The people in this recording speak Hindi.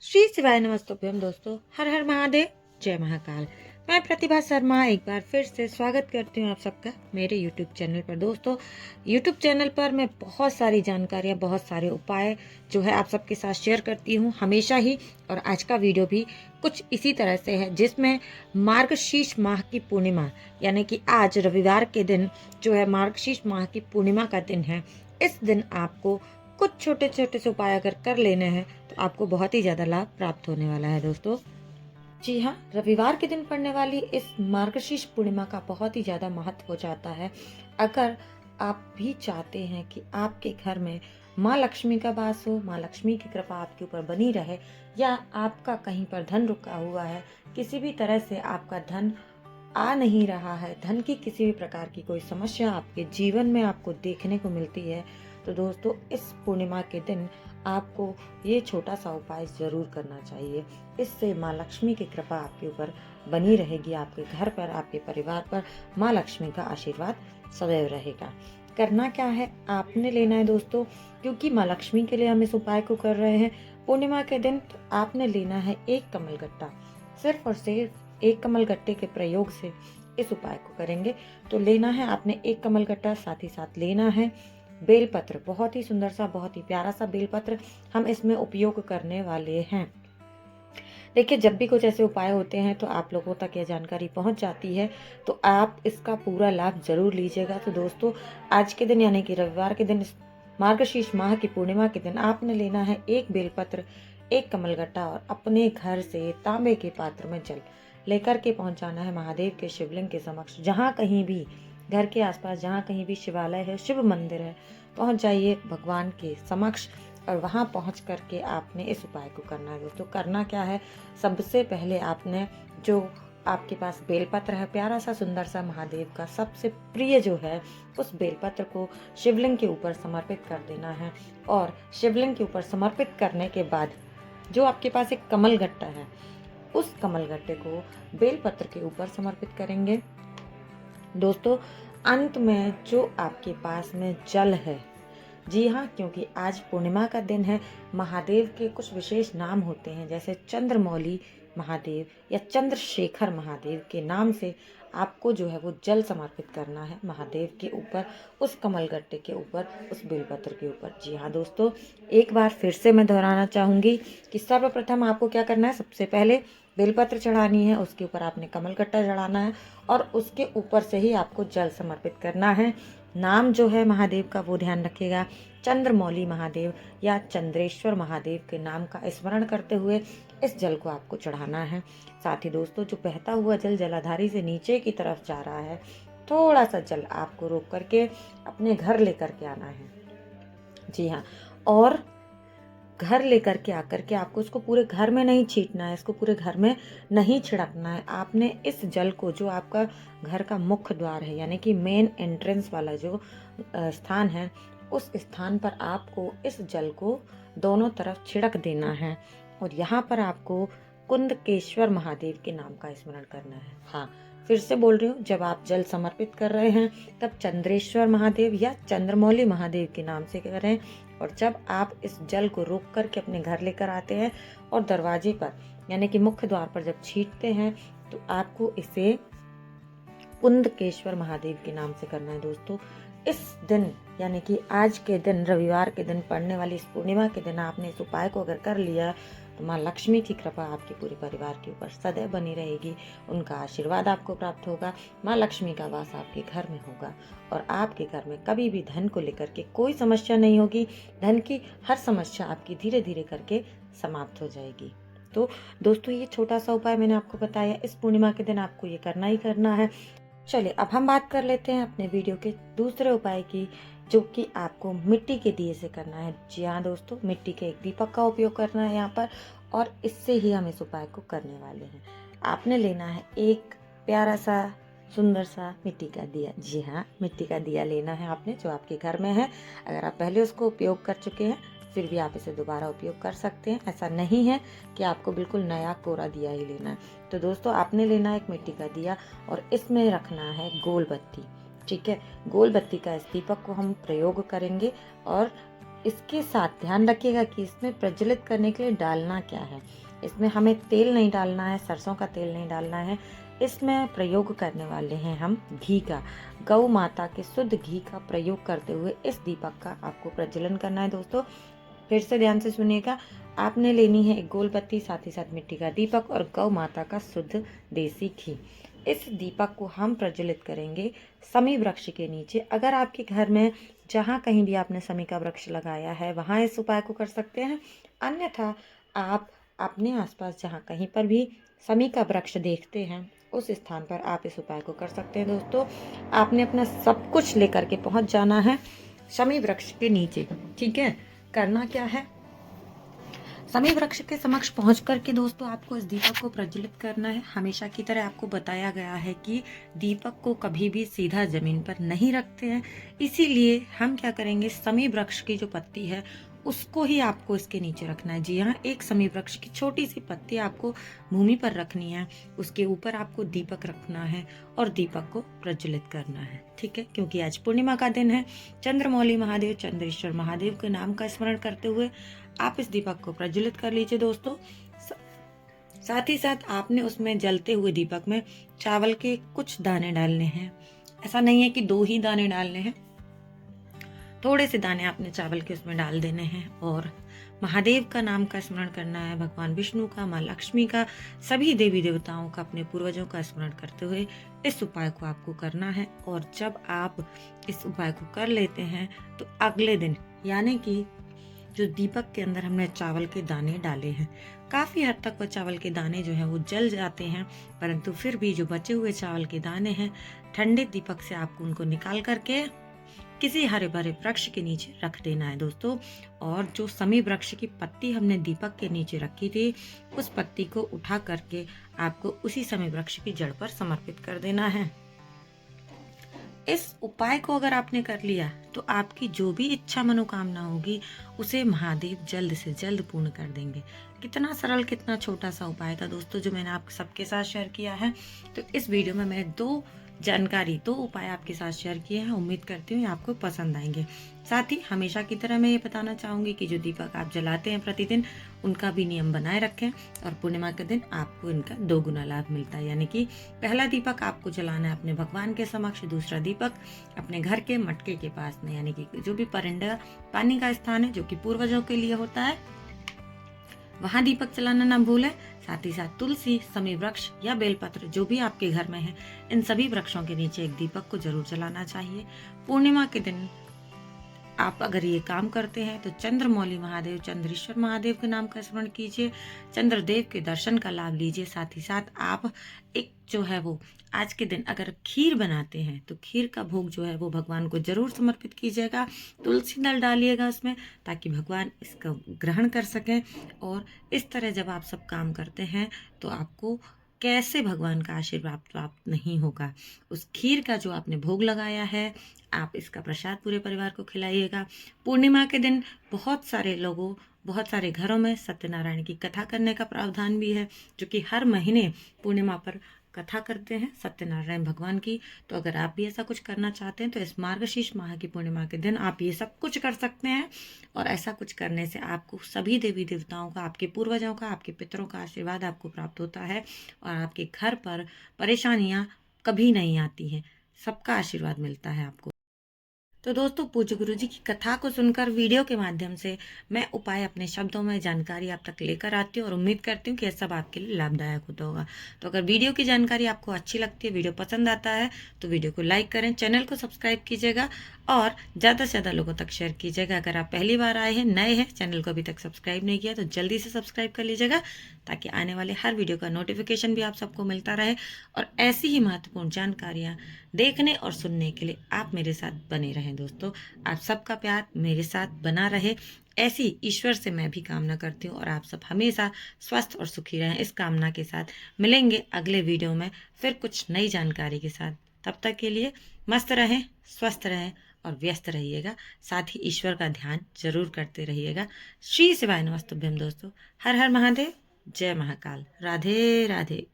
श्री शिवाय नमस्तुभ्यम दोस्तों। हर हर महादेव, जय महाकाल। मैं प्रतिभा शर्मा एक बार फिर से स्वागत करती हूँ आप सबका मेरे YouTube चैनल पर। दोस्तों, YouTube चैनल पर मैं बहुत सारी जानकारियाँ, बहुत सारे उपाय जो है आप सबके साथ शेयर करती हूँ हमेशा ही। और आज का वीडियो भी कुछ इसी तरह से है, जिसमें मार्गशीर्ष माह की पूर्णिमा यानी कि आज रविवार के दिन जो है मार्गशीर्ष माह की पूर्णिमा का दिन है। इस दिन आपको कुछ छोटे छोटे से उपाय अगर कर लेने हैं तो आपको बहुत ही ज़्यादा लाभ प्राप्त होने वाला है दोस्तों। जी हाँ, रविवार के दिन पड़ने वाली इस मार्गशीर्ष पूर्णिमा का बहुत ही ज़्यादा महत्व हो जाता है। अगर आप भी चाहते हैं कि आपके घर में माँ लक्ष्मी का वास हो, माँ लक्ष्मी की कृपा आपके ऊपर बनी रहे, या आपका कहीं पर धन रुका हुआ है, किसी भी तरह से आपका धन आ नहीं रहा है, धन की किसी भी प्रकार की कोई समस्या आपके जीवन में आपको देखने को मिलती है, तो दोस्तों इस पूर्णिमा के दिन आपको ये छोटा सा उपाय जरूर करना चाहिए। इससे माँ लक्ष्मी की कृपा आपके ऊपर बनी रहेगी, आपके घर पर, आपके परिवार पर माँ लक्ष्मी का आशीर्वाद सदैव रहेगा। करना क्या है, आपने लेना है दोस्तों, क्योंकि माँ लक्ष्मी के लिए हम इस उपाय को कर रहे हैं पूर्णिमा के दिन, तो आपने लेना है एक कमल गट्टा। सिर्फ और सिर्फ एक कमल गट्टे के प्रयोग से इस उपाय को करेंगे। तो लेना है आपने एक कमल गट्टा, साथ ही साथ लेना है बेलपत्र। बहुत ही सुंदर सा, बहुत ही प्यारा सा बेलपत्र हम इसमें उपयोग करने वाले हैं। देखिए, जब भी कुछ ऐसे उपाय होते हैं तो आप लोगों तक यह जानकारी पहुंच जाती है, तो आप इसका पूरा लाभ जरूर लीजिएगा। तो दोस्तों, आज के दिन यानी कि रविवार के दिन, इस मार्गशीर्ष माह की पूर्णिमा के दिन आपने लेना है एक बेलपत्र, एक कमलगट्टा, और अपने घर से तांबे के पात्र में जल लेकर के पहुंचाना है महादेव के शिवलिंग के समक्ष। जहाँ कहीं भी घर के आसपास जहाँ कहीं भी शिवालय है, शिव मंदिर है, पहुंच जाइए भगवान के समक्ष, और वहां पहुंच करके आपने इस उपाय को करना है। दोस्तों, करना क्या है, सबसे पहले आपने जो आपके पास बेलपत्र है, प्यारा सा सुंदर सा महादेव का सबसे प्रिय जो है, उस बेलपत्र को शिवलिंग के ऊपर समर्पित कर देना है। और शिवलिंग के ऊपर समर्पित करने के बाद जो आपके पास एक कमल गट्टा है, उस कमल गट्टे को बेलपत्र के ऊपर समर्पित करेंगे। दोस्तों, अंत में जो आपके पास में जल है, जी हाँ, क्योंकि आज पूर्णिमा का दिन है, महादेव के कुछ विशेष नाम होते हैं, जैसे चंद्रमौली महादेव या चंद्रशेखर महादेव के नाम से आपको जो है वो जल समर्पित करना है महादेव के ऊपर, उस कमलगट्टे के ऊपर, उस बेलपत्र के ऊपर। जी हाँ दोस्तों, एक बार फिर से मैं दोहराना चाहूँगी कि सर्वप्रथम आपको क्या करना है, सबसे पहले बेलपत्र चढ़ानी है, उसके ऊपर आपने कमलगट्टा चढ़ाना है, और उसके ऊपर से ही आपको जल समर्पित करना है। नाम जो है महादेव का वो ध्यान रखिएगा, चंद्रमौली महादेव या चंद्रेश्वर महादेव के नाम का स्मरण करते हुए इस जल को आपको चढ़ाना है। साथ ही दोस्तों, जो बहता हुआ जल जलाधारी से नीचे की तरफ जा रहा है, थोड़ा सा जल आपको रोक करके अपने घर लेकर के आना है। जी हाँ, और घर लेकर के आकर के आपको इसको पूरे घर में नहीं छींटना है, इसको पूरे घर में नहीं छिड़कना है। आपने इस जल को, जो आपका घर का मुख्य द्वार है यानी कि मेन एंट्रेंस वाला जो स्थान है, उस स्थान पर आपको इस जल को दोनों तरफ छिड़क देना है। और यहाँ पर आपको कुंदकेश्वर महादेव के नाम का स्मरण करना है। हाँ, फिर से बोल रही हूँ, जब आप जल समर्पित कर रहे हैं तब चंद्रेश्वर महादेव या चंद्रमौली महादेव के नाम से करें। और जब आप इस जल को रोक करके अपने घर लेकर आते हैं और दरवाजे पर यानी कि मुख्य द्वार पर जब छींटते हैं, तो आपको इसे कुंदकेश्वर महादेव के नाम से करना है। दोस्तों, इस दिन यानी कि आज के दिन, रविवार के दिन पड़ने वाली इस पूर्णिमा के दिन आपने इस उपाय को अगर कर लिया, तो माँ लक्ष्मी की कृपा आपके पूरे परिवार के ऊपर सदैव बनी रहेगी, उनका आशीर्वाद आपको प्राप्त होगा, माँ लक्ष्मी का वास आपके घर में होगा, और आपके घर में कभी भी धन को लेकर के कोई समस्या नहीं होगी। धन की हर समस्या आपकी धीरे धीरे करके समाप्त हो जाएगी। तो दोस्तों, ये छोटा सा उपाय मैंने आपको बताया, इस पूर्णिमा के दिन आपको ये करना ही करना है। चलिए, अब हम बात कर लेते हैं अपने वीडियो के दूसरे उपाय की, जो कि आपको मिट्टी के दिए से करना है। जी हाँ दोस्तों, मिट्टी के एक दीपक का उपयोग करना है यहाँ पर, और इससे ही हम इस उपाय को करने वाले हैं। आपने लेना है एक प्यारा सा सुंदर सा मिट्टी का दिया। जी हाँ, मिट्टी का दिया लेना है आपने, जो आपके घर में है। अगर आप पहले उसको उपयोग कर चुके हैं, फिर भी आप इसे दोबारा उपयोग कर सकते हैं। ऐसा नहीं है कि आपको बिल्कुल नया कोरा दिया ही लेना है। तो दोस्तों, आपने लेना है एक मिट्टी का दिया, और इसमें रखना है गोल बत्ती। ठीक है, गोल बत्ती का इस दीपक को हम प्रयोग करेंगे, और इसके साथ ध्यान रखिएगा कि इसमें प्रज्वलित करने के लिए डालना क्या है। इसमें हमें तेल नहीं डालना है, सरसों का तेल नहीं डालना है। इसमें प्रयोग करने वाले हैं हम घी का, गौ माता के शुद्ध घी का प्रयोग करते हुए इस दीपक का आपको प्रज्वलन करना है। दोस्तों फिर से ध्यान से सुनिएगा, आपने लेनी है एक गोल बत्ती, साथ ही साथ मिट्टी का दीपक और गौ माता का शुद्ध देसी घी। इस दीपक को हम प्रज्वलित करेंगे समी वृक्ष के नीचे। अगर आपके घर में जहाँ कहीं भी आपने समी का वृक्ष लगाया है वहाँ इस उपाय को कर सकते हैं, अन्यथा आप अपने आसपास जहाँ कहीं पर भी समी का वृक्ष देखते हैं उस स्थान पर आप इस उपाय को कर सकते हैं। दोस्तों आपने अपना सब कुछ लेकर के पहुँच जाना है समी वृक्ष के नीचे। ठीक है, करना क्या है, समी वृक्ष के समक्ष पहुंच करके दोस्तों आपको इस दीपक को प्रज्वलित करना है। हमेशा की तरह आपको बताया गया है कि दीपक को कभी भी सीधा जमीन पर नहीं रखते हैं, इसीलिए हम क्या करेंगे, समी वृक्ष की जो पत्ती है उसको ही आपको इसके नीचे रखना है। जी हाँ, एक समी वृक्ष की छोटी सी पत्ती आपको भूमि पर रखनी है, उसके ऊपर आपको दीपक रखना है और दीपक को प्रज्वलित करना है। ठीक है, क्योंकि आज पूर्णिमा का दिन है, चंद्रमौली महादेव, चंद्रेश्वर महादेव के नाम का स्मरण करते हुए आप इस दीपक को प्रज्वलित कर लीजिए। दोस्तों साथ ही साथ आपने उसमें जलते हुए दीपक में चावल के कुछ दाने डालने हैं। ऐसा नहीं है कि 2 ही दाने डालने हैं, थोड़े से दाने आपने चावल के उसमें डाल देने हैं और महादेव का नाम का स्मरण करना है, भगवान विष्णु का, माँ लक्ष्मी का, सभी देवी देवताओं का, अपने पूर्वजों का स्मरण करते हुए इस उपाय को आपको करना है। और जब आप इस उपाय को कर लेते हैं तो अगले दिन, यानी कि जो दीपक के अंदर हमने चावल के दाने डाले हैं, काफी हद तक वो चावल के दाने जो हैं वो जल जाते हैं, परंतु फिर भी जो बचे हुए चावल के दाने हैं, ठंडे दीपक से आपको उनको निकाल करके किसी हरे भरे वृक्ष के नीचे रख देना है। दोस्तों और जो समी वृक्ष की पत्ती हमने दीपक के नीचे रखी थी, उस पत्ती को उठा करके आपको उसी समी वृक्ष की जड़ पर समर्पित कर देना है। इस उपाय को अगर आपने कर लिया तो आपकी जो भी इच्छा मनोकामना होगी उसे महादेव जल्द से जल्द पूर्ण कर देंगे। कितना सरल, कितना छोटा सा उपाय था दोस्तों जो मैंने आप सबके साथ शेयर किया है। तो इस वीडियो में मैंने 2 उपाय आपके साथ शेयर किए हैं। उम्मीद करती हूँ आपको पसंद आएंगे। साथ ही हमेशा की तरह मैं ये बताना चाहूंगी कि जो दीपक आप जलाते हैं प्रतिदिन, उनका भी नियम बनाए रखें और पूर्णिमा के दिन आपको इनका 2 गुना लाभ मिलता है। यानी कि पहला दीपक आपको जलाना है अपने भगवान के समक्ष, दूसरा दीपक अपने घर के मटके के पास में, यानी कि जो भी परिंदा पानी का स्थान है जो कि पूर्वजों के लिए होता है, वहां दीपक जलाना ना भूलें। साथ ही साथ तुलसी, समी वृक्ष या बेलपत्र जो भी आपके घर में है, इन सभी वृक्षों के नीचे एक दीपक को जरूर जलाना चाहिए। पूर्णिमा के दिन आप अगर ये काम करते हैं तो चंद्रमौली महादेव, चंद्रेश्वर महादेव के नाम का स्मरण कीजिए, चंद्रदेव के दर्शन का लाभ लीजिए। साथ ही साथ आप एक जो है वो आज के दिन अगर खीर बनाते हैं तो खीर का भोग जो है वो भगवान को जरूर समर्पित कीजिएगा। तुलसी दल डालिएगा उसमें ताकि भगवान इसका ग्रहण कर सकें। और इस तरह जब आप सब काम करते हैं तो आपको कैसे भगवान का आशीर्वाद प्राप्त नहीं होगा। उस खीर का जो आपने भोग लगाया है, आप इसका प्रसाद पूरे परिवार को खिलाइएगा। पूर्णिमा के दिन बहुत सारे घरों में सत्यनारायण की कथा करने का प्रावधान भी है, जो कि हर महीने पूर्णिमा पर कथा करते हैं सत्यनारायण भगवान की। तो अगर आप भी ऐसा कुछ करना चाहते हैं तो इस मार्गशीर्ष माह की पूर्णिमा के दिन आप ये सब कुछ कर सकते हैं। और ऐसा कुछ करने से आपको सभी देवी देवताओं का, आपके पूर्वजों का, आपके पितरों का आशीर्वाद आपको प्राप्त होता है और आपके घर पर परेशानियां कभी नहीं आती हैं, सबका आशीर्वाद मिलता है आपको। तो दोस्तों पूज्य गुरु जी की कथा को सुनकर वीडियो के माध्यम से मैं उपाय अपने शब्दों में जानकारी आप तक लेकर आती हूँ और उम्मीद करती हूँ कि यह सब आपके लिए लाभदायक होता होगा। तो अगर वीडियो की जानकारी आपको अच्छी लगती है, वीडियो पसंद आता है तो वीडियो को लाइक करें, चैनल को सब्सक्राइब कीजिएगा और ज़्यादा से ज़्यादा लोगों तक शेयर कीजिएगा। अगर आप पहली बार आए हैं, नए हैं, चैनल को अभी तक सब्सक्राइब नहीं किया तो जल्दी से सब्सक्राइब कर लीजिएगा ताकि आने वाले हर वीडियो का नोटिफिकेशन भी आप सबको मिलता रहे। और ऐसी ही महत्वपूर्ण जानकारियाँ देखने और सुनने के लिए आप मेरे साथ बने रहें। दोस्तों आप सबका प्यार मेरे साथ बना रहे, ऐसी ईश्वर से मैं भी कामना करती हूँ और आप सब हमेशा स्वस्थ और सुखी रहें। इस कामना के साथ मिलेंगे अगले वीडियो में फिर कुछ नई जानकारी के साथ। तब तक के लिए मस्त रहें, स्वस्थ रहें और व्यस्त रहिएगा। साथ ही ईश्वर का ध्यान जरूर करते रहिएगा। श्री शिवाय नमस्तुभ्यम दोस्तों। हर हर महादेव, जय महाकाल, राधे राधे।